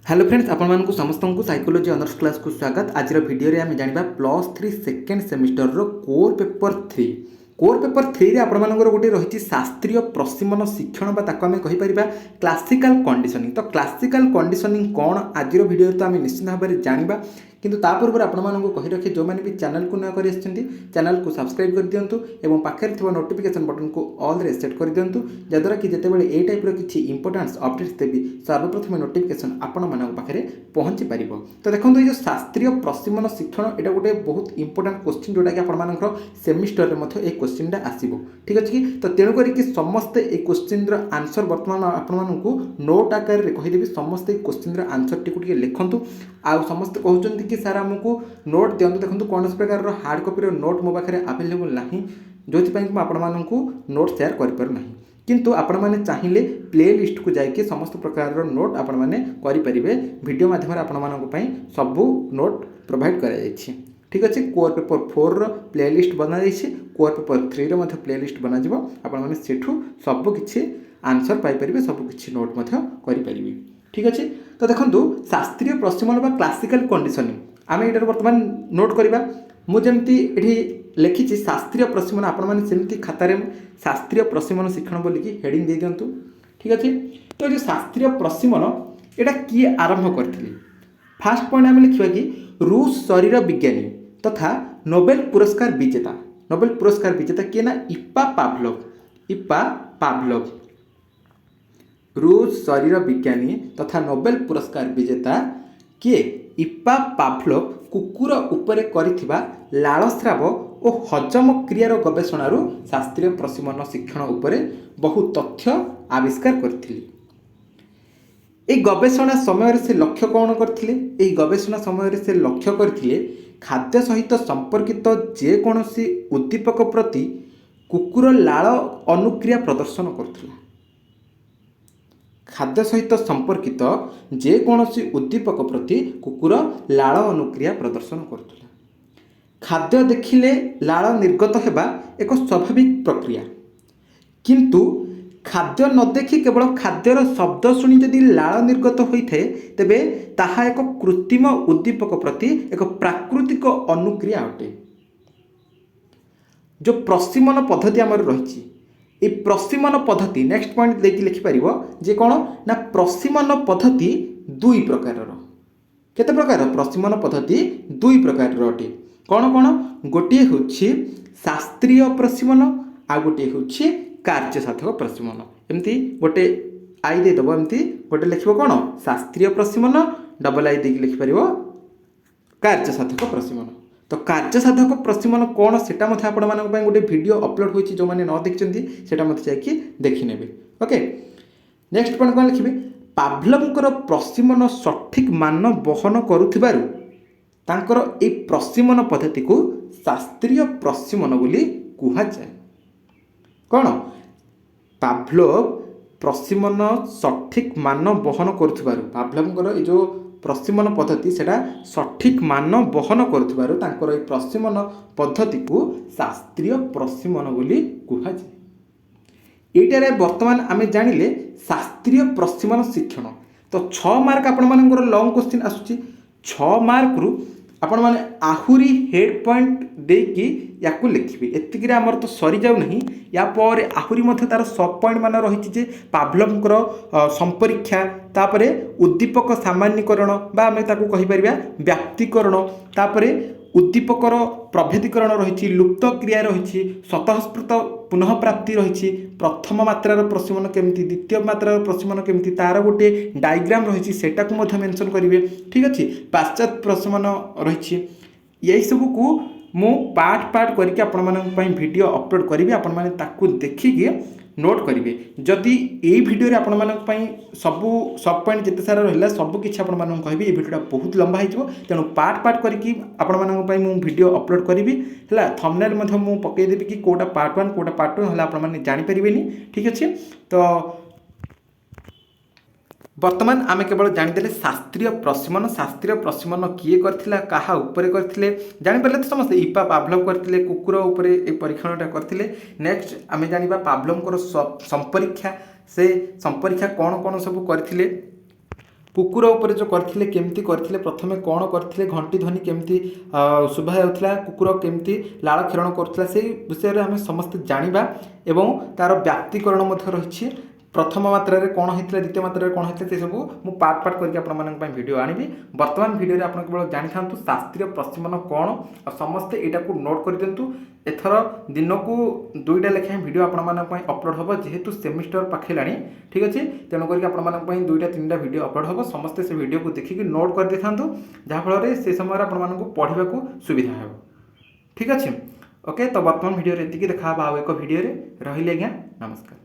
Hello friends आपण समस्त को साइकोलोजी ऑनर्स क्लास को स्वागत। आज वीडियो रे आम जानिबा +3 सेकेंड सेमिस्टर रो कोर पेपर 3 रे आपण मानकर गोटे रही शास्त्रीय प्रशिमन शिक्षण बा ताको आमे कहि परिबा क्लासिकल कंडीशनिंग। तो क्लासिकल कंडीशनिंग कौन आज वीडियो तो आम निश्चित भाव में जानिबा, किंतु ता पूर्व आपण मानक कहि रखे जो माने भी चैनल को न करि आछंती चैनल को सब्सक्राइब कर दियंतु एवं पाखे थिबा नोटिफिकेशन बटन को ऑल रे सेट कर दियंतु, जद्वारा कि जेतेबेले ए टाइप रो किछि इंपोर्टेंस अपडेट्स देबी सर्वप्रथम नोटिफिकेशन आपण मानक पाखे पहुंची पारिबो। तो देखंतु ये जो शास्त्रीय प्रशिमन शिक्षण एटा गोटे बहुत इंपोर्टेंट क्वेश्चन जोटा कि आपण मानकर सेमिस्टर रे मथो ए क्वेश्चन टा आसीबो। ठीक अछि कि तो तेणु करी कि समस्त ए क्वेश्चन रो आंसर वर्तमान आपण मानकू नोट आकार रे कहि देबी। समस्त ए क्वेश्चन रो आंसर टिकु टिके लिखंतु। आ समस्त कहउचंती कि सर आमको नोट दियंतु। देखंतु कौन प्रकार रो हार्ड कॉपी रो नोट मो पाखे अवेलेबल नाही, जोथि पई कि आपण मानकू नोट शेयर कर पर नाही, किंतु आपण माने चाहिए प्ले लिस्ट को जाके समस्त प्रकार रो नोट आपण माने करि परिबे। वीडियो माध्यम रे आपण मानक पई सब नोट प्रोवाइड करा जायछि। ठीक अछि, कोर पेपर 4 रो प्ले लिस्ट बना जायछि, कोर पेपर 3 रो मध्ये प्ले लिस्ट बना जिवो। आपण माने सेठु सब किछि आंसर पाई परिबे, सब किछि नोट मध्ये करि परिबे। ठीक अछि, तो देखंतु शास्त्रीय प्रशिमन बा क्लासिकल कंडीशनिंग आमे एटार वर्तमान नोट करिबा। मु जेमती एठी लिखिछि शास्त्रीय प्रशिमन, आपण माने सेमती खाता रे शास्त्रीय प्रशिमन शिक्षण बोली कि हेडिंग दे दियंतु। ठीक अछि, तो जो शास्त्रीय प्रशिमन एटा की आरंभ करथिले। फर्स्ट पॉइंट आमे लिखिबा कि रूस शरीर विज्ञानी तथा नोबेल पुरस्कार विजेता किए ना इप्पा पावलोव। रूस शरीर विज्ञानी तथा नोबेल पुरस्कार विजेता किए इप्पा पावलोव कुकुर उपरे करिथिबा लालस्राव और हजम क्रियार गवेषणारू शास्त्रीय प्रशिमन शिक्षण उपरे बहु तथ्य आविष्कार करथिले। এই गवेषणा समय से लक्ष्य कौन करथिले? এই गवेषणा समय से लक्ष्य करथिले खाद्य सहित संपर्कित जेकोसी उद्दीपक प्रति कुकुर लाल अनुक्रिया प्रदर्शन करथिला। खाद्य सहित संपर्कित जेकोसी उद्दीपक प्रति कुकुर लाल अनुक्रिया प्रदर्शन करथिला। खाद्य देखिले लाल निर्गत हेबा एक स्वाभाविक प्रक्रिया, किंतु खाद्य न देखि केवल खाद्यर शब्द शुणी यदि लाल निर्गत होइथे तेबे ताहा एक कृत्रिम उद्दीपक प्रति एक प्राकृतिक अनुक्रिया अटे। जो प्रशिमन पद्धति आमर रही ये प्रशिमन पद्धति नेक्स्ट पॉइंट देकी लिखि परिबो जे कोन ना प्रशिमन पद्धति दुई प्रकार। केते प्रकार प्रशिमन पद्धति दुई प्रकार अटे। कौन कौन? गोटे होछि शास्त्रीय प्रशिमन आ गोटे होछि कार्य साधक प्रशिमन। एमती गोटे आई दे दबो, एमती गोटे लिखिबो कोन शास्त्रीय प्रशिमन, डबल आई देकी लिखि परिबो कार्य साधक प्रशिमन। तो कार्य साधक प्रशिमन कौन सेटा मथे आपण मानक पय गोटे वीडियो अपलोड होइछि, जो माने न देखिचंती सेटा मथे जाकी देखि नेबे। ओके, नेक्स्ट पॉइंट कोन लिखिबे पावलोवकर प्रशिमन सठिक मान बहन करुथिबारु तांकर ए प्रशिमन पद्धति को शास्त्रीय प्रशिमन बोली कुहा जाय। कौन? पावलोव प्रशिमन सठिक मान बहन करुथिबारु, पावलोवकर ए जो प्रशिमन पद्धति सेटा सठिक मान बहन करुथिबारु तांकर ए प्रशिमन पद्धति को शास्त्रीय प्रशिमन बोली कुहा जाय। एटारे वर्तमान आमे जानिले शास्त्रीय प्रशिमन शिक्षण। तो 6 मार्क आपण मानकर लॉन्ग क्वेश्चन आसुची, 6 मार्क रु आपण माने आहुरी हेड पॉइंट देकी याकू लिखिबे। एतिकिरे हमर तो सरी जाउ नहीं, या पर आहुरी मध्य तार सब पॉइंट मान रही जे पावलोवकर संपरीक्षा, तापरे उद्दीपक सामान्यकरण बा आमे ताकू कहि परिबा व्याप्तिकरण, तापरे उद्दीपकर प्रभेदीकरण रही, लुप्त क्रिया रही, स्वतःस्फूर्त पुनः प्राप्ति रही, प्रथम मात्रार प्रशिमन केमती, द्वितीय मात्रार प्रशिमन केमती, तार गोटे डायग्राम रही सेटा को मध्य मेंशन करिवे। ठीक अछि, पाश्चात्य प्रशिमन रही। यही सब को मु पार्ट करके आपण मानक पई वीडियो अपलोड करिवे, आपण माने ताकू देखिके नोट करिवे। जदि एई वीडियो रे आपण मानक पई सब पॉइंट जेते सारा रहला सब किछि आपण मानक कहबी। ए वीडियोटा बहुत लंबा हिजबो, तेणु पार्ट करके आपण मानक पई मु वीडियो अपलोड करिवी। हला थंबनेल मध्ये मु पकै देबी कि कोटा पार्ट 1 कोटा पार्ट 2, हला आपण माने जानि परिबेनी। ठीक अछि, तो वर्तमान आमे केवल जानिदेले शास्त्रीय प्रशिमन किए करथिला, काहा उपरे करथिले जानि परले तो समस्त इप्पा पावलोव करथिले, कुकुर उपरे ए परीक्षणटा करथिले। नेक्स्ट आमे जानिबा पावलोवकर संपरीक्षा, से संपरीक्षा कौन कौन सब करथिले। कुकुर उपर जो करथिले केमती करथिले प्रथमे कौन करथिले घंटी ध्वनि केमती शुभा जाउथला कुकुर केमती लाल क्षरण करथला से विषय रे हमें समस्त जानिबा एवं तार व्याप्तिकरण मध्य रहिछि प्रथम मात्रा रे कौन होता द्वितीय मात्रा रे कौन होता से सब मु पार्ट पार्ट करके आपण मानक पय वीडियो आनिबी वर्तमान वीडियो रे आपण केवल जानि थांतु शास्त्रीय प्रशिमन कौन आ समस्त एटा को नोट कर दियंतु एथर दिन को 2टा लेखा वीडियो आपण मानक पय अपलोड होबो जेहेतु सेमिस्टर पाखेलाणी ठीक अछि तेनो करके आपण मानक पय 2टा 3टा वीडियो अपलोड होबो समस्त से वीडियो को देखि कि नोट कर देथांतु जहा फल रे से समय आपण मानक को पढिबा को सुविधा हेबो ठीक अछि ओके तो वर्तमान वीडियो रे एतिकी देखा बा एक वीडियो रे रहिले आज्ञा नमस्कार।